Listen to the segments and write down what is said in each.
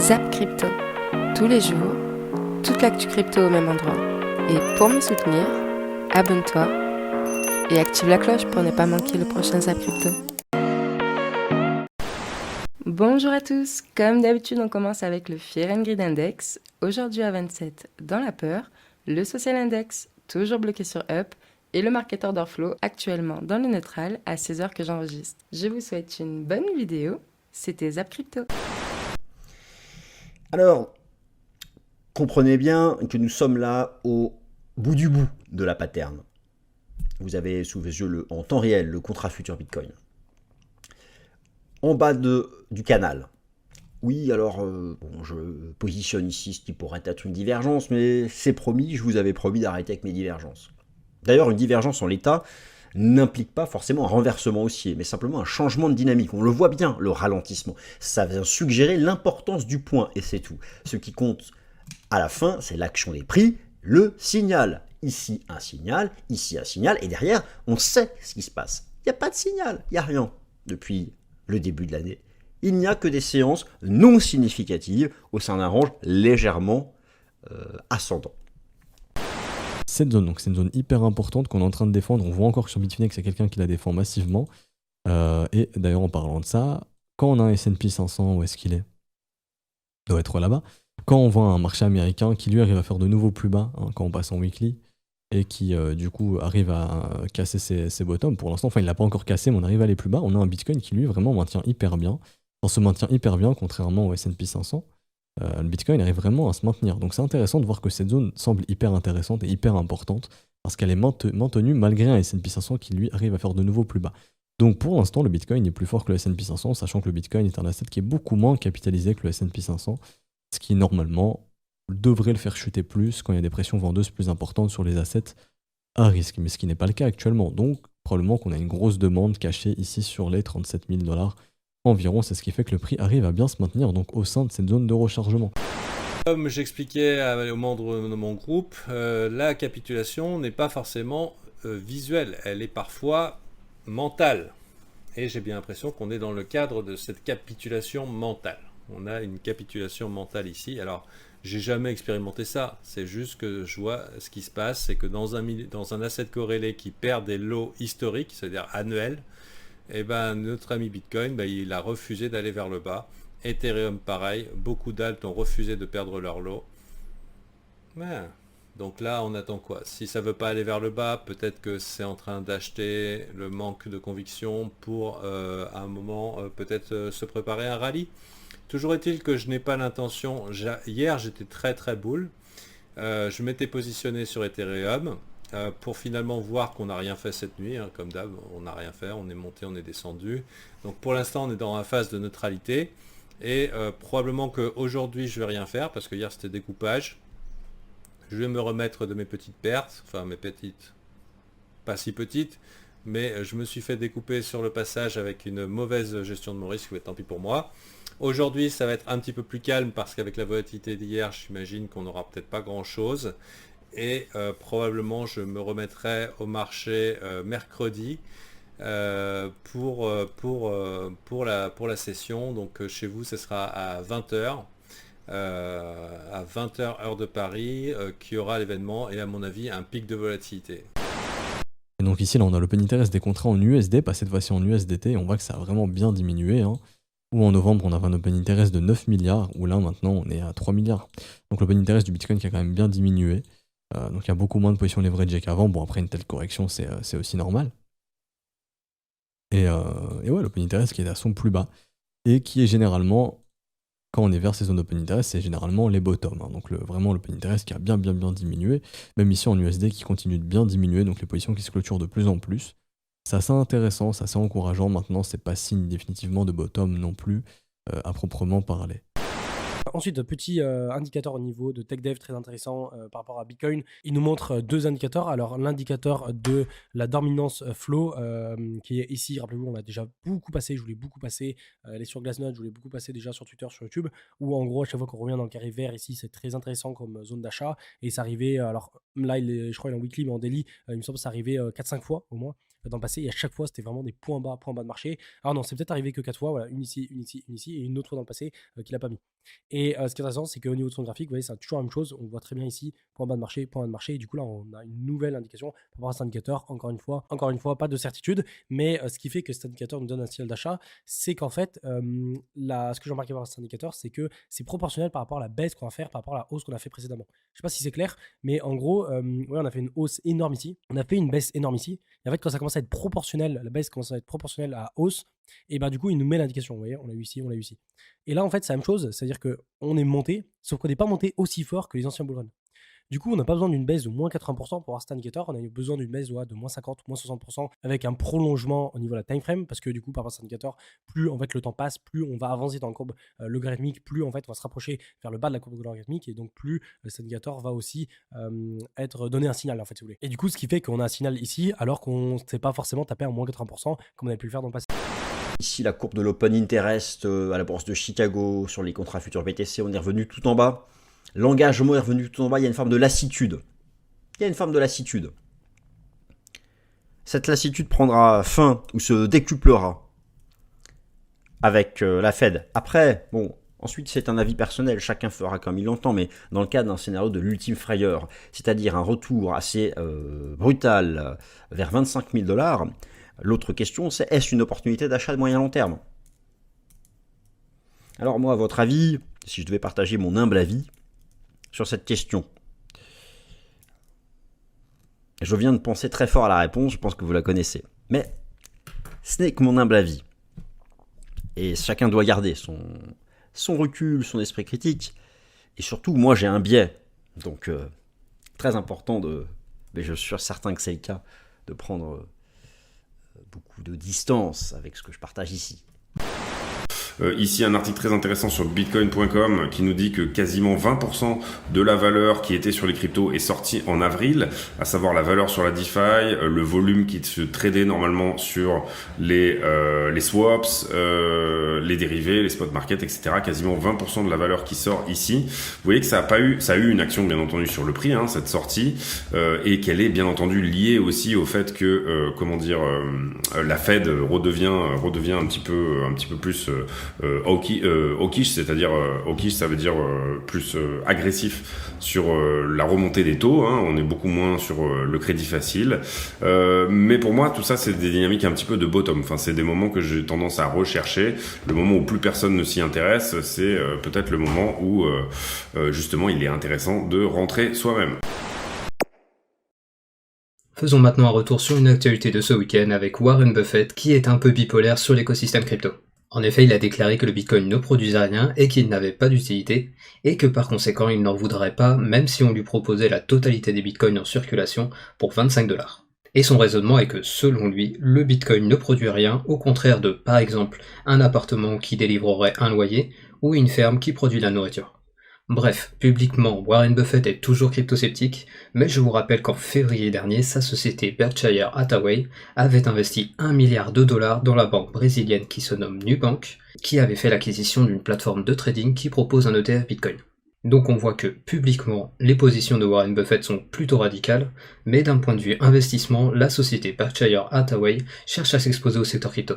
Zap Crypto. Tous les jours, toute l'actu crypto au même endroit. Et pour me soutenir, abonne-toi et active la cloche pour ne pas manquer le prochain Zap Crypto. Bonjour à tous, comme d'habitude on commence avec le Fear and Greed Index. Aujourd'hui à 27, dans la peur, le Social Index, toujours bloqué sur Up, et le Market Order Flow, actuellement dans le neutral à 16h que j'enregistre. Je vous souhaite une bonne vidéo, c'était Zap Crypto. Alors, comprenez bien que nous sommes là au bout du bout de la pattern. Vous avez sous les yeux en temps réel le contrat futur Bitcoin. En bas du canal. Oui, alors, je positionne ici ce qui pourrait être une divergence, mais c'est promis, je vous avais promis d'arrêter avec mes divergences. D'ailleurs, une divergence en l'état n'implique pas forcément un renversement haussier, mais simplement un changement de dynamique. On le voit bien, le ralentissement. Ça vient suggérer l'importance du point, et c'est tout. Ce qui compte à la fin, c'est l'action des prix, le signal. Ici un signal, et derrière, on sait ce qui se passe. Il n'y a pas de signal, il n'y a rien depuis le début de l'année. Il n'y a que des séances non significatives au sein d'un range légèrement ascendant. Cette zone, donc c'est une zone hyper importante qu'on est en train de défendre. On voit encore que sur Bitfinex, il y a quelqu'un qui la défend massivement. Et d'ailleurs, en parlant de ça, quand on a un S&P 500, où est-ce qu'il est? Il doit être là-bas. Quand on voit un marché américain qui lui arrive à faire de nouveaux plus bas, quand on passe en weekly, et qui du coup arrive à casser ses bottoms, pour l'instant, enfin il l'a pas encore cassé, mais on arrive à aller plus bas, on a un Bitcoin qui lui vraiment maintient hyper bien. On se maintient hyper bien, contrairement au S&P 500. Le Bitcoin arrive vraiment à se maintenir. Donc c'est intéressant de voir que cette zone semble hyper intéressante et hyper importante, parce qu'elle est maintenue malgré un S&P 500 qui lui arrive à faire de nouveaux plus bas. Donc pour l'instant, le Bitcoin est plus fort que le S&P 500, sachant que le Bitcoin est un asset qui est beaucoup moins capitalisé que le S&P 500, ce qui normalement devrait le faire chuter plus quand il y a des pressions vendeuses plus importantes sur les assets à risque, mais ce qui n'est pas le cas actuellement. Donc probablement qu'on a une grosse demande cachée ici sur les 37 000 $ environ, c'est ce qui fait que le prix arrive à bien se maintenir donc au sein de cette zone de rechargement. Comme j'expliquais aux membres de mon groupe, la capitulation n'est pas forcément visuelle, elle est parfois mentale. Et j'ai bien l'impression qu'on est dans le cadre de cette capitulation mentale. On a une capitulation mentale ici. Alors, j'ai jamais expérimenté ça. C'est juste que je vois ce qui se passe, c'est que dans un asset corrélé qui perd des lots historiques, c'est-à-dire annuels, et ben notre ami Bitcoin, il a refusé d'aller vers le bas. Ethereum pareil, beaucoup d'alts ont refusé de perdre leur lot. Ouais. Donc là on attend quoi? Si ça veut pas aller vers le bas, peut-être que c'est en train d'acheter le manque de conviction pour à un moment peut-être se préparer à un rallye. Toujours est-il que je n'ai pas l'intention, hier j'étais très bull, je m'étais positionné sur Ethereum pour finalement voir qu'on n'a rien fait cette nuit, comme d'hab, on n'a rien fait, on est monté, on est descendu. Donc pour l'instant on est dans la phase de neutralité et probablement qu'aujourd'hui je vais rien faire parce que hier c'était découpage. Je vais me remettre de mes petites pertes, enfin mes petites, pas si petites, mais je me suis fait découper sur le passage avec une mauvaise gestion de mon risque, mais tant pis pour moi. Aujourd'hui, ça va être un petit peu plus calme parce qu'avec la volatilité d'hier, j'imagine qu'on n'aura peut-être pas grand-chose. Et probablement, je me remettrai au marché mercredi pour la session. Donc chez vous, ce sera à 20h. À 20h heure de Paris, qui aura l'événement et à mon avis un pic de volatilité. Et donc ici là on a l'open interest des contrats en USD, pas cette fois-ci en USDT, et on voit que ça a vraiment bien diminué. Ou en novembre on avait un open interest de 9 milliards, où là maintenant on est à 3 milliards. Donc l'open interest du Bitcoin qui a quand même bien diminué. Donc il y a beaucoup moins de positions leveragées qu'avant. Bon après une telle correction c'est aussi normal. Et ouais, l'open interest qui est à son plus bas, et qui est généralement, quand on est vers ces zones d'open interest, c'est généralement les bottoms. Donc vraiment l'open interest qui a bien diminué, même ici en USD qui continue de bien diminuer, donc les positions qui se clôturent de plus en plus. C'est assez intéressant, c'est assez encourageant. Maintenant, c'est pas signe définitivement de bottom non plus, à proprement parler. Ensuite, petit indicateur au niveau de TechDev très intéressant par rapport à Bitcoin. Il nous montre deux indicateurs. Alors, l'indicateur de la dominance flow qui est ici. Rappelez-vous, on l'a déjà beaucoup passé. Je voulais beaucoup passer. Elle est sur Glassnode. Je voulais beaucoup passer déjà sur Twitter, sur YouTube. Où en gros, à chaque fois qu'on revient dans le carré vert ici, c'est très intéressant comme zone d'achat. Et ça arrivait. Alors là, je crois qu'il est en weekly, mais en daily, il me semble que ça arrivait 4-5 fois au moins dans le passé, et à chaque fois c'était vraiment des points bas de marché. Alors non, c'est peut-être arrivé que 4 fois, voilà, une ici, et une autre fois dans le passé qu'il n'a pas mis. Et ce qui est intéressant, c'est qu'au niveau de son graphique, vous voyez, c'est toujours la même chose. On voit très bien ici, point bas de marché, point bas de marché. Et du coup, là, on a une nouvelle indication par rapport à cet indicateur. Encore une fois, pas de certitude. Mais ce qui fait que cet indicateur nous donne un signal d'achat, c'est qu'en fait, ce que j'ai remarqué par cet indicateur, c'est que c'est proportionnel par rapport à la baisse qu'on va faire, par rapport à la hausse qu'on a fait précédemment. Je ne sais pas si c'est clair, mais en gros, ouais, on a fait une hausse énorme ici. On a fait une baisse énorme ici. Et en fait, quand ça commence à être proportionnel, la baisse commence à être proportionnelle à la hausse, et ben du coup, il nous met l'indication. Vous voyez, on l'a eu ici, on l'a eu ici. Et là, en fait, c'est la même chose, c'est-à-dire qu'on est monté, sauf qu'on n'est pas monté aussi fort que les anciens bull runs. Du coup, on n'a pas besoin d'une baisse de moins 80% pour avoir cet indicateur, on a besoin d'une baisse de moins 50, moins 60% avec un prolongement au niveau de la time frame, parce que du coup, par rapport à cet indicateur, plus en fait le temps passe, plus on va avancer dans la courbe logarithmique, plus en fait on va se rapprocher vers le bas de la courbe logarithmique, et donc plus cet indicateur va aussi donner un signal, en fait, si vous voulez. Et du coup, ce qui fait qu'on a un signal ici, alors qu'on ne s'est pas forcément tapé à moins 80%, comme on avait pu le faire dans le passé. Ici, la courbe de l'Open Interest à la bourse de Chicago sur les contrats futurs BTC, on est revenu tout en bas. L'engagement est revenu tout en bas, il y a une forme de lassitude. Cette lassitude prendra fin ou se décuplera avec la Fed. Après, bon, ensuite c'est un avis personnel, chacun fera comme il l'entend, mais dans le cadre d'un scénario de l'ultime frayeur, c'est-à-dire un retour assez brutal vers 25 000 $, l'autre question c'est, est-ce une opportunité d'achat de moyen long terme? Alors moi, à votre avis, si je devais partager mon humble avis sur cette question, je viens de penser très fort à la réponse, je pense que vous la connaissez. Mais ce n'est que mon humble avis. Et chacun doit garder son recul, son esprit critique. Et surtout, moi j'ai un biais. Donc, très important mais je suis certain que c'est le cas, de prendre beaucoup de distance avec ce que je partage ici. Ici un article très intéressant sur bitcoin.com qui nous dit que quasiment 20% de la valeur qui était sur les cryptos est sortie en avril, à savoir la valeur sur la DeFi, le volume qui se tradait normalement sur les swaps, les dérivés, les spot markets, etc. Quasiment 20% de la valeur qui sort ici. Vous voyez que ça a eu une action bien entendu sur le prix, cette sortie, et qu'elle est bien entendu liée aussi au fait que la Fed redevient un petit peu plus hawkish, c'est-à-dire hawkish, ça veut dire plus agressif sur la remontée des taux, on est beaucoup moins sur le crédit facile, mais pour moi tout ça c'est des dynamiques un petit peu de bottom, c'est des moments que j'ai tendance à rechercher. Le moment où plus personne ne s'y intéresse, c'est peut-être le moment où justement il est intéressant de rentrer soi-même. Faisons maintenant un retour sur une actualité de ce week-end avec Warren Buffett qui est un peu bipolaire sur l'écosystème crypto. En effet, il a déclaré que le Bitcoin ne produisait rien et qu'il n'avait pas d'utilité, et que par conséquent il n'en voudrait pas même si on lui proposait la totalité des Bitcoins en circulation pour 25 $. Et son raisonnement est que, selon lui, le Bitcoin ne produit rien, au contraire de, par exemple, un appartement qui délivrerait un loyer, ou une ferme qui produit de la nourriture. Bref, publiquement, Warren Buffett est toujours crypto-sceptique, mais je vous rappelle qu'en février dernier, sa société Berkshire Hathaway avait investi $1 milliard dans la banque brésilienne qui se nomme Nubank, qui avait fait l'acquisition d'une plateforme de trading qui propose un ETF Bitcoin. Donc on voit que, publiquement, les positions de Warren Buffett sont plutôt radicales, mais d'un point de vue investissement, la société Berkshire Hathaway cherche à s'exposer au secteur crypto.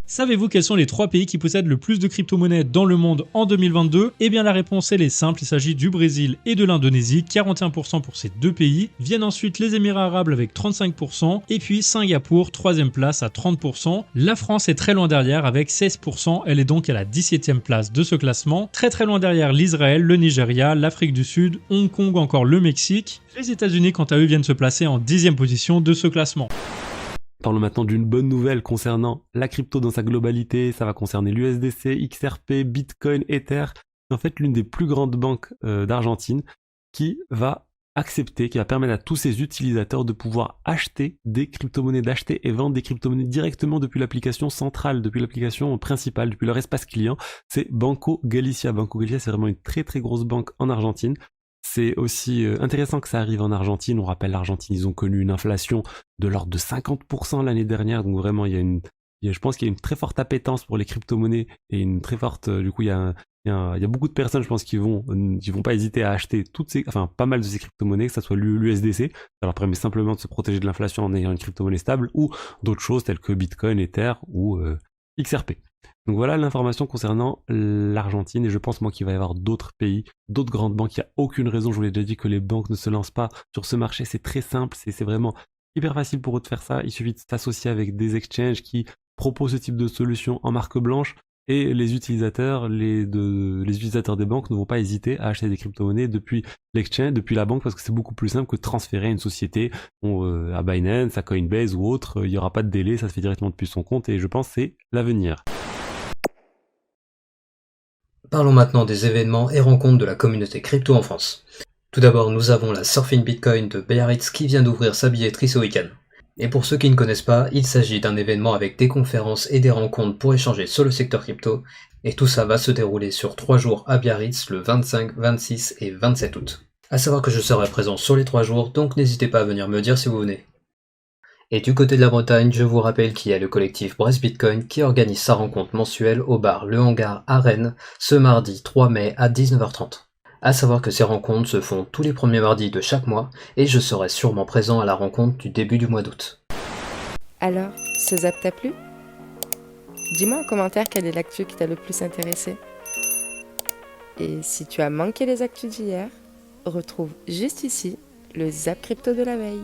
Savez-vous quels sont les 3 pays qui possèdent le plus de crypto-monnaies dans le monde en 2022 ? Eh bien la réponse elle est simple, il s'agit du Brésil et de l'Indonésie, 41% pour ces 2 pays. Viennent ensuite les Émirats Arabes avec 35%, et puis Singapour, 3ème place à 30%. La France est très loin derrière avec 16%, elle est donc à la 17ème place de ce classement. Très très loin derrière l'Israël, le Nigeria, l'Afrique du Sud, Hong Kong, encore le Mexique. Les États-Unis quant à eux viennent se placer en 10ème position de ce classement. Parlons maintenant d'une bonne nouvelle concernant la crypto dans sa globalité. Ça va concerner l'USDC, XRP, Bitcoin, Ether. En fait, l'une des plus grandes banques d'Argentine qui va permettre à tous ses utilisateurs de pouvoir acheter des crypto-monnaies, d'acheter et vendre des crypto-monnaies directement depuis l'application centrale, depuis l'application principale, depuis leur espace client. C'est Banco Galicia. Banco Galicia, c'est vraiment une très très grosse banque en Argentine. C'est aussi intéressant que ça arrive en Argentine. On rappelle, l'Argentine, ils ont connu une inflation de l'ordre de 50% l'année dernière. Donc vraiment, je pense qu'il y a une très forte appétence pour les crypto-monnaies et une très forte... du coup, il y a beaucoup de personnes, je pense, qui vont pas hésiter à acheter pas mal de ces crypto-monnaies, que ça soit l'USDC. Ça leur permet simplement de se protéger de l'inflation en ayant une crypto-monnaie stable, ou d'autres choses telles que Bitcoin, Ether ou XRP. Donc voilà l'information concernant l'Argentine, et je pense moi qu'il va y avoir d'autres pays, d'autres grandes banques. Il n'y a aucune raison, je vous l'ai déjà dit, que les banques ne se lancent pas sur ce marché. C'est très simple, c'est vraiment hyper facile pour eux de faire ça. Il suffit de s'associer avec des exchanges qui proposent ce type de solution en marque blanche, et les utilisateurs, les utilisateurs des banques ne vont pas hésiter à acheter des crypto-monnaies depuis l'exchange, depuis la banque, parce que c'est beaucoup plus simple que de transférer à une société à Binance, à Coinbase ou autre. Il n'y aura pas de délai, ça se fait directement depuis son compte, et je pense que c'est l'avenir. Parlons maintenant des événements et rencontres de la communauté crypto en France. Tout d'abord, nous avons la Surfing Bitcoin de Biarritz qui vient d'ouvrir sa billetterie ce week-end. Et pour ceux qui ne connaissent pas, il s'agit d'un événement avec des conférences et des rencontres pour échanger sur le secteur crypto, et tout ça va se dérouler sur 3 jours à Biarritz le 25, 26 et 27 août. À savoir que je serai présent sur les 3 jours, donc n'hésitez pas à venir me dire si vous venez. Et du côté de la Bretagne, je vous rappelle qu'il y a le collectif Brest Bitcoin qui organise sa rencontre mensuelle au bar Le Hangar à Rennes ce mardi 3 mai à 19h30. À savoir que ces rencontres se font tous les premiers mardis de chaque mois et je serai sûrement présent à la rencontre du début du mois d'août. Alors, ce zap t'a plu? Dis-moi en commentaire quelle est l'actu qui t'a le plus intéressé. Et si tu as manqué les actus d'hier, retrouve juste ici le zap crypto de la veille.